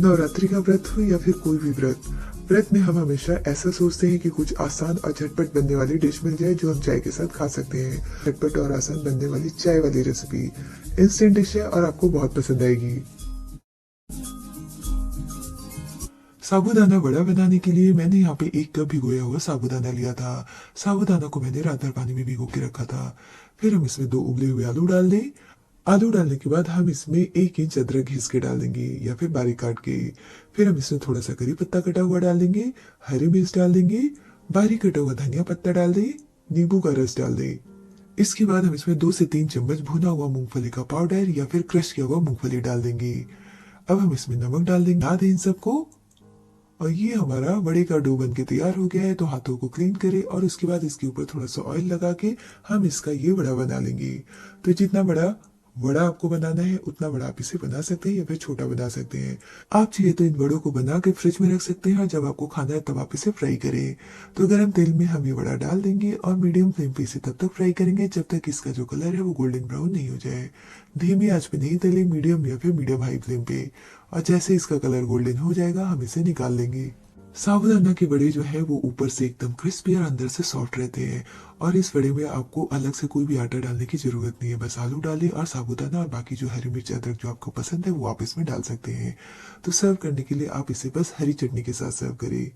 नवरात्रि का व्रत हो या फिर कोई भी व्रत, व्रत में हम हमेशा ऐसा सोचते हैं कि कुछ आसान और झटपट बनने वाली डिश मिल जाए जो हम चाय के साथ खा सकते हैं। झटपट और आसान बनने वाली चाय वाली रेसिपी, इंस्टेंट डिश है और आपको बहुत पसंद आएगी। साबूदाना वड़ा बनाने के लिए मैंने यहाँ पे 1 कप भिगोया हुआ साबूदाना लिया था। साबूदाना को मैंने रात भर पानी में भिगो के रखा था। फिर हम इसमें 2 उबले हुए आलू डाल दें। आलू डालने के बाद हम इसमें 1 इंच अदरक घिस के डाल देंगे या फिर बारीक काट के। फिर हम इसमें थोड़ा सा करी पत्ता कटा हुआ डाल देंगे, हरी मिर्च डाल देंगे, बारीक कटा हुआ धनिया पत्ता डाल दें, नींबू का रस डाल दें। इसके बाद हम इसमें 2 से 3 चम्मच भुना हुआ मूंगफली का पाउडर या फिर क्रश किया हुआ मूंगफली डाल देंगे। अब हम इसमें नमक डाल देंगे, मिला दें इन सबको। और ये हमारा वड़े का डो बन के तैयार हो गया है। तो हाथों को क्लीन करें और उसके बाद इसके ऊपर थोड़ा सा ऑयल लगा के हम इसका ये वड़ा बना लेंगे। तो जितना बड़ा वड़ा आपको बनाना है उतना बड़ा आप इसे बना सकते हैं या फिर छोटा बना सकते हैं। आप चाहिए तो इन वड़ों को बना के फ्रिज में रख सकते हैं और जब आपको खाना है तब आप इसे फ्राई करें। तो गर्म तेल में हम ये वड़ा डाल देंगे और मीडियम फ्लेम पे इसे तब तक फ्राई करेंगे जब तक इसका जो कलर है वो गोल्डन ब्राउन नहीं हो जाए। धीमी आंच पे नहीं तले, मीडियम या फिर मीडियम हाई फ्लेम पे। और जैसे इसका कलर गोल्डन हो जाएगा हम इसे निकाल लेंगे। साबूदाना के वड़े जो है वो ऊपर से एकदम क्रिस्पी और अंदर से सॉफ्ट रहते हैं। और इस वड़े में आपको अलग से कोई भी आटा डालने की जरूरत नहीं है। बस आलू डालिए और साबूदाना और बाकी जो हरी मिर्च अदरक जो आपको पसंद है वो आप इसमें डाल सकते हैं। तो सर्व करने के लिए आप इसे बस हरी चटनी के साथ सर्व करें।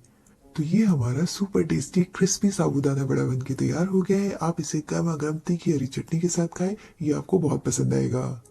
तो ये हमारा सुपर टेस्टी क्रिस्पी साबूदाना वड़ा बन के तैयार हो गया है। आप इसे गर्मा गर्म तीखी हरी चटनी के साथ खाएं, ये आपको बहुत पसंद आएगा।